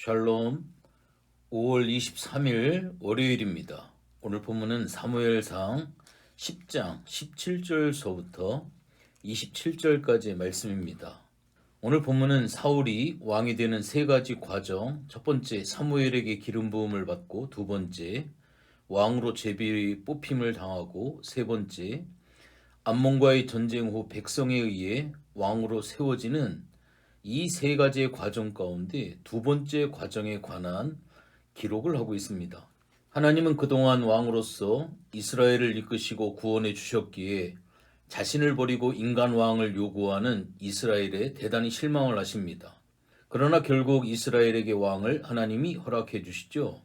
샬롬. 5월 23일 월요일입니다. 오늘 본문은 사무엘상 10장 17절서부터 27절까지의 말씀입니다. 오늘 본문은 사울이 왕이 되는 세 가지 과정, 첫 번째 사무엘에게 기름 부음을 받고, 두 번째 왕으로 제비 뽑힘을 당하고, 세 번째 암몬과의 전쟁 후 백성에 의해 왕으로 세워지는 이 세 가지의 과정 가운데 두 번째 과정에 관한 기록을 하고 있습니다. 하나님은 그동안 왕으로서 이스라엘을 이끄시고 구원해 주셨기에 자신을 버리고 인간 왕을 요구하는 이스라엘에 대단히 실망을 하십니다. 그러나 결국 이스라엘에게 왕을 하나님이 허락해 주시죠.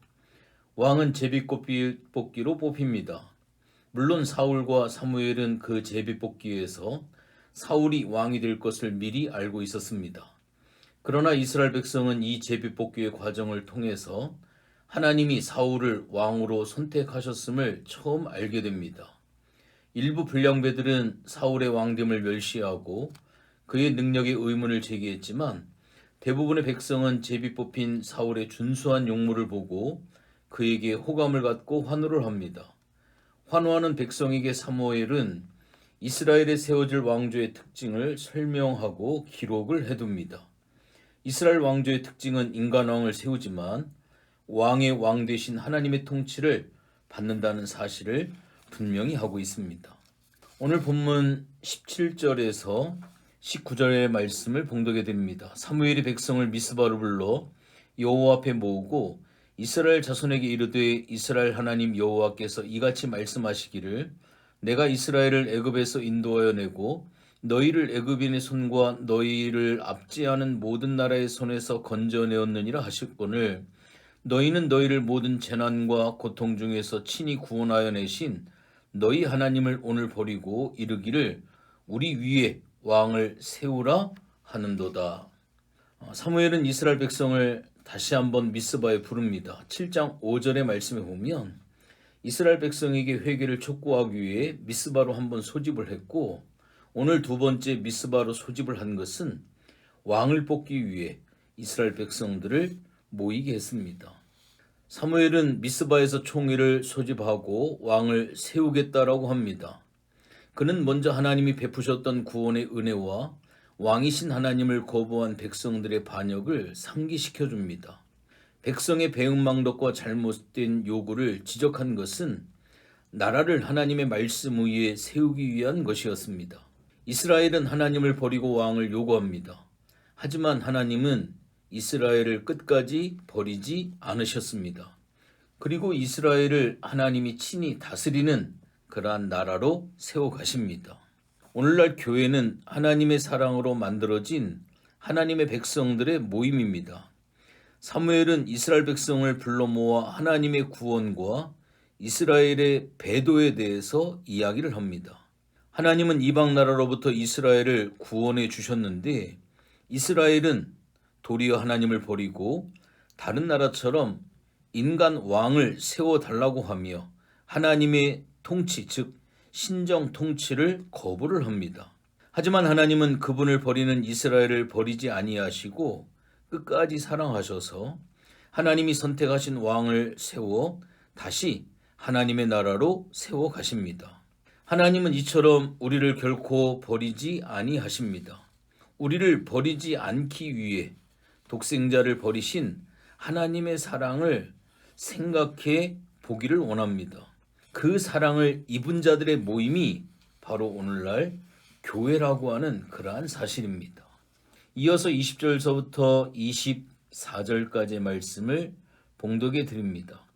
왕은 제비뽑기로 뽑힙니다. 물론 사울과 사무엘은 그 제비뽑기에서 사울이 왕이 될 것을 미리 알고 있었습니다. 그러나 이스라엘 백성은 이 제비뽑기의 과정을 통해서 하나님이 사울을 왕으로 선택하셨음을 처음 알게 됩니다. 일부 불량배들은 사울의 왕됨을 멸시하고 그의 능력에 의문을 제기했지만, 대부분의 백성은 제비뽑힌 사울의 준수한 용모를 보고 그에게 호감을 갖고 환호를 합니다. 환호하는 백성에게 사무엘은 이스라엘에 세워질 왕조의 특징을 설명하고 기록을 해둡니다. 이스라엘 왕조의 특징은 인간왕을 세우지만 왕의 왕 대신 하나님의 통치를 받는다는 사실을 분명히 하고 있습니다. 오늘 본문 17절에서 19절의 말씀을 봉독해 드립니다. 사무엘이 백성을 미스바로 불러 여호와 앞에 모으고 이스라엘 자손에게 이르되, 이스라엘 하나님 여호와께서 이같이 말씀하시기를, 내가 이스라엘을 애굽에서 인도하여 내고 너희를 애굽인의 손과 너희를 압제하는 모든 나라의 손에서 건져내었느니라 하셨거늘, 너희는 너희를 모든 재난과 고통 중에서 친히 구원하여 내신 너희 하나님을 오늘 버리고 이르기를 우리 위에 왕을 세우라 하는도다. 사무엘은 이스라엘 백성을 다시 한번 미스바에 부릅니다. 7장 5절의 말씀에 보면 이스라엘 백성에게 회개를 촉구하기 위해 미스바로 한번 소집을 했고, 오늘 두 번째 미스바로 소집을 한 것은 왕을 뽑기 위해 이스라엘 백성들을 모이게 했습니다. 사무엘은 미스바에서 총회를 소집하고 왕을 세우겠다라고 합니다. 그는 먼저 하나님이 베푸셨던 구원의 은혜와 왕이신 하나님을 거부한 백성들의 반역을 상기시켜 줍니다. 백성의 배은망덕과 잘못된 요구를 지적한 것은 나라를 하나님의 말씀 위에 세우기 위한 것이었습니다. 이스라엘은 하나님을 버리고 왕을 요구합니다. 하지만 하나님은 이스라엘을 끝까지 버리지 않으셨습니다. 그리고 이스라엘을 하나님이 친히 다스리는 그러한 나라로 세워가십니다. 오늘날 교회는 하나님의 사랑으로 만들어진 하나님의 백성들의 모임입니다. 사무엘은 이스라엘 백성을 불러 모아 하나님의 구원과 이스라엘의 배도에 대해서 이야기를 합니다. 하나님은 이방 나라로부터 이스라엘을 구원해 주셨는데, 이스라엘은 도리어 하나님을 버리고 다른 나라처럼 인간 왕을 세워달라고 하며 하나님의 통치, 즉 신정 통치를 거부를 합니다. 하지만 하나님은 그분을 버리는 이스라엘을 버리지 아니하시고 끝까지 사랑하셔서 하나님이 선택하신 왕을 세워 다시 하나님의 나라로 세워 가십니다. 하나님은 이처럼 우리를 결코 버리지 아니하십니다. 우리를 버리지 않기 위해 독생자를 버리신 하나님의 사랑을 생각해 보기를 원합니다. 그 사랑을 입은 자들의 모임이 바로 오늘날 교회라고 하는 그러한 사실입니다. 이어서 20절서부터 24절까지의 말씀을 봉독해 드립니다.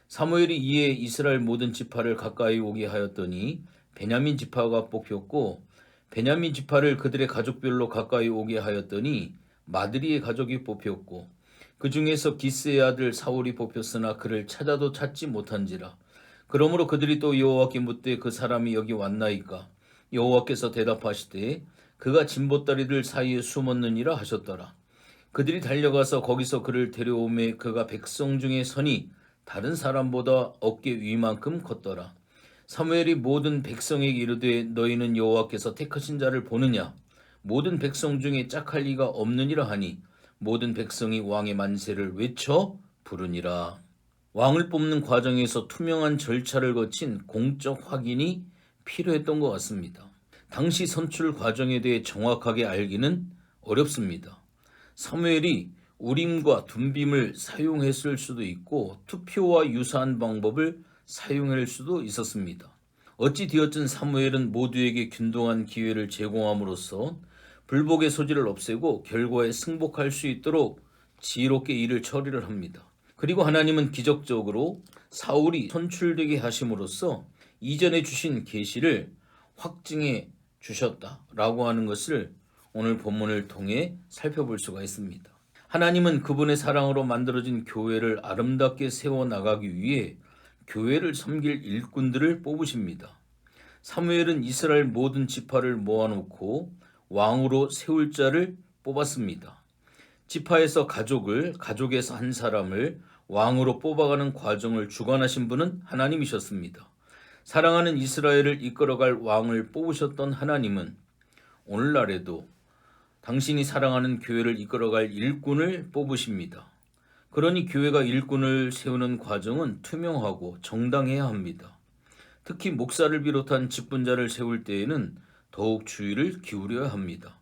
사무엘이 이에 이스라엘 모든 지파를 가까이 오게 하였더니 베냐민 지파가 뽑혔고, 베냐민 지파를 그들의 가족별로 가까이 오게 하였더니 마드리의 가족이 뽑혔고, 그 중에서 기스의 아들 사울이 뽑혔으나 그를 찾아도 찾지 못한지라. 그러므로 그들이 또 여호와께 묻되 그 사람이 여기 왔나이까? 여호와께서 대답하시되 그가 진보다리들 사이에 숨었느니라 하셨더라. 그들이 달려가서 거기서 그를 데려오매 그가 백성 중에 선이 다른 사람보다 어깨 위만큼 컸더라. 사무엘이 모든 백성에게 이르되 너희는 여호와께서 택하신 자를 보느냐? 모든 백성 중에 짝할 리가 없느니라 하니, 모든 백성이 왕의 만세를 외쳐 부르니라. 왕을 뽑는 과정에서 투명한 절차를 거친 공적 확인이 필요했던 것 같습니다. 당시 선출 과정에 대해 정확하게 알기는 어렵습니다. 사무엘이 우림과 둠빔을 사용했을 수도 있고 투표와 유사한 방법을 사용할 수도 있었습니다. 어찌되었든 사무엘은 모두에게 균등한 기회를 제공함으로써 불복의 소지를 없애고 결과에 승복할 수 있도록 지혜롭게 일을 처리를 합니다. 그리고 하나님은 기적적으로 사울이 선출되게 하심으로써 이전에 주신 계시를 확증해 주셨다라고 하는 것을 오늘 본문을 통해 살펴볼 수가 있습니다. 하나님은 그분의 사랑으로 만들어진 교회를 아름답게 세워나가기 위해 교회를 섬길 일꾼들을 뽑으십니다. 사무엘은 이스라엘 모든 지파를 모아놓고 왕으로 세울 자를 뽑았습니다. 지파에서 가족을, 가족에서 한 사람을 왕으로 뽑아가는 과정을 주관하신 분은 하나님이셨습니다. 사랑하는 이스라엘을 이끌어갈 왕을 뽑으셨던 하나님은 오늘날에도 당신이 사랑하는 교회를 이끌어갈 일꾼을 뽑으십니다. 그러니 교회가 일꾼을 세우는 과정은 투명하고 정당해야 합니다. 특히 목사를 비롯한 직분자를 세울 때에는 더욱 주의를 기울여야 합니다.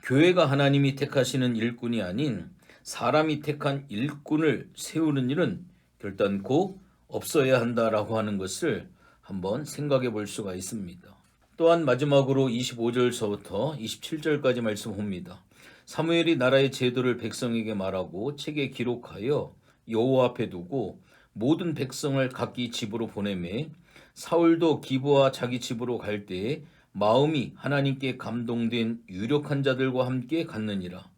교회가 하나님이 택하시는 일꾼이 아닌 사람이 택한 일꾼을 세우는 일은 결단코 없어야 한다라고 하는 것을 한번 생각해 볼 수가 있습니다. 또한 마지막으로 25절서부터 27절까지 말씀합니다. 사무엘이 나라의 제도를 백성에게 말하고 책에 기록하여 여호와 앞에 두고 모든 백성을 각기 집으로 보내매 사울도 기브와 자기 집으로 갈 때에 마음이 하나님께 감동된 유력한 자들과 함께 갔느니라.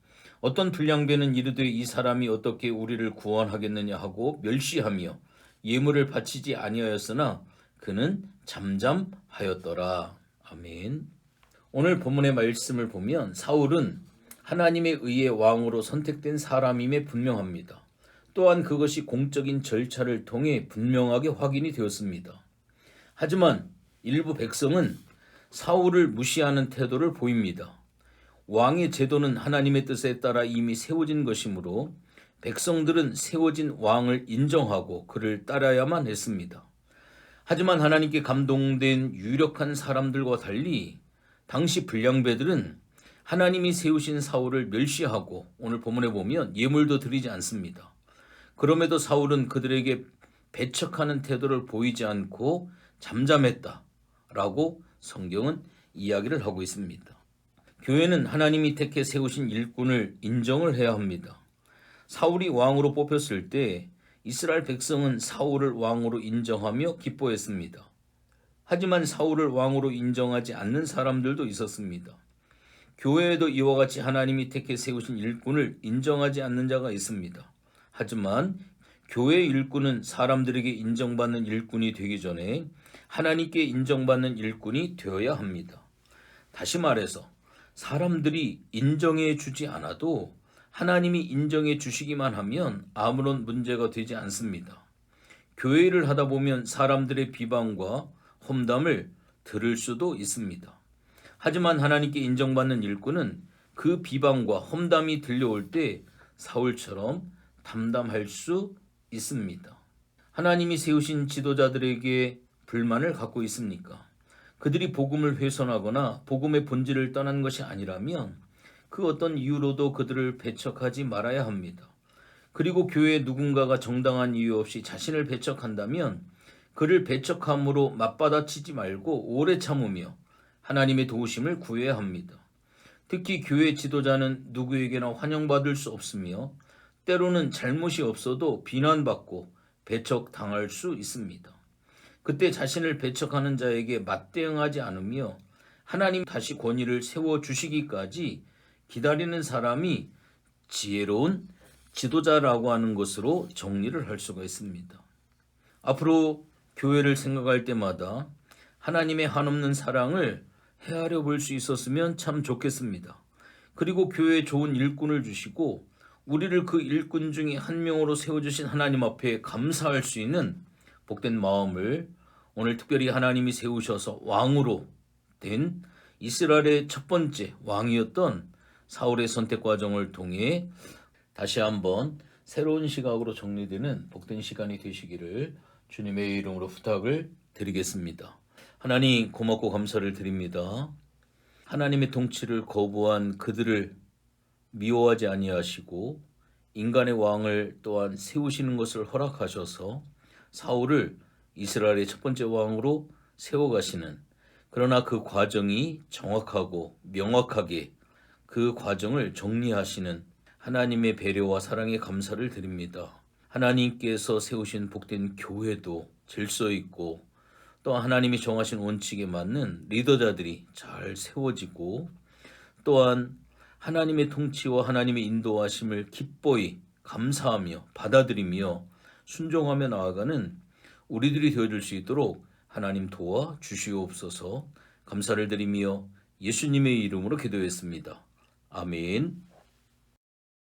어떤 불량배는 이르되 이 사람이 어떻게 우리를 구원하겠느냐 하고 멸시하며 예물을 바치지 아니하였으나 그는 잠잠하였더라. 아멘. 오늘 본문의 말씀을 보면 사울은 하나님에 의해 왕으로 선택된 사람임에 분명합니다. 또한 그것이 공적인 절차를 통해 분명하게 확인이 되었습니다. 하지만 일부 백성은 사울을 무시하는 태도를 보입니다. 왕의 제도는 하나님의 뜻에 따라 이미 세워진 것이므로 백성들은 세워진 왕을 인정하고 그를 따라야만 했습니다. 하지만 하나님께 감동된 유력한 사람들과 달리 당시 불량배들은 하나님이 세우신 사울을 멸시하고 오늘 본문에 보면 예물도 드리지 않습니다. 그럼에도 사울은 그들에게 배척하는 태도를 보이지 않고 잠잠했다라고 성경은 이야기를 하고 있습니다. 교회는 하나님이 택해 세우신 일꾼을 인정을 해야 합니다. 사울이 왕으로 뽑혔을 때 이스라엘 백성은 사울을 왕으로 인정하며 기뻐했습니다. 하지만 사울을 왕으로 인정하지 않는 사람들도 있었습니다. 교회에도 이와 같이 하나님이 택해 세우신 일꾼을 인정하지 않는 자가 있습니다. 하지만 교회의 일꾼은 사람들에게 인정받는 일꾼이 되기 전에 하나님께 인정받는 일꾼이 되어야 합니다. 다시 말해서 사람들이 인정해 주지 않아도 하나님이 인정해 주시기만 하면 아무런 문제가 되지 않습니다. 교회를 하다 보면 사람들의 비방과 험담을 들을 수도 있습니다. 하지만 하나님께 인정받는 일꾼은 그 비방과 험담이 들려올 때 사울처럼 담담할 수 있습니다. 하나님이 세우신 지도자들에게 불만을 갖고 있습니까? 그들이 복음을 훼손하거나 복음의 본질을 떠난 것이 아니라면 그 어떤 이유로도 그들을 배척하지 말아야 합니다. 그리고 교회에 누군가가 정당한 이유 없이 자신을 배척한다면 그를 배척함으로 맞받아치지 말고 오래 참으며 하나님의 도우심을 구해야 합니다. 특히 교회 지도자는 누구에게나 환영받을 수 없으며 때로는 잘못이 없어도 비난받고 배척당할 수 있습니다. 그때 자신을 배척하는 자에게 맞대응하지 않으며 하나님 다시 권위를 세워주시기까지 기다리는 사람이 지혜로운 지도자라고 하는 것으로 정리를 할 수가 있습니다. 앞으로 교회를 생각할 때마다 하나님의 한없는 사랑을 헤아려 볼 수 있었으면 참 좋겠습니다. 그리고 교회에 좋은 일꾼을 주시고 우리를 그 일꾼 중에 한 명으로 세워주신 하나님 앞에 감사할 수 있는 복된 마음을 오늘 특별히 하나님이 세우셔서 왕으로 된 이스라엘의 첫 번째 왕이었던 사울의 선택 과정을 통해 다시 한번 새로운 시각으로 정리되는 복된 시간이 되시기를 주님의 이름으로 부탁을 드리겠습니다. 하나님 고맙고 감사를 드립니다. 하나님의 통치를 거부한 그들을 미워하지 아니하시고 인간의 왕을 또한 세우시는 것을 허락하셔서 사울을 이스라엘의 첫 번째 왕으로 세워가시는, 그러나 그 과정이 정확하고 명확하게 그 과정을 정리하시는 하나님의 배려와 사랑에 감사를 드립니다. 하나님께서 세우신 복된 교회도 질서 있고 또 하나님이 정하신 원칙에 맞는 리더자들이 잘 세워지고, 또한 하나님의 통치와 하나님의 인도하심을 기뻐히 감사하며 받아들이며 순종하며 나아가는 우리들이 되어줄 수 있도록 하나님 도와 주시옵소서. 감사를 드리며 예수님의 이름으로 기도했습니다. 아멘.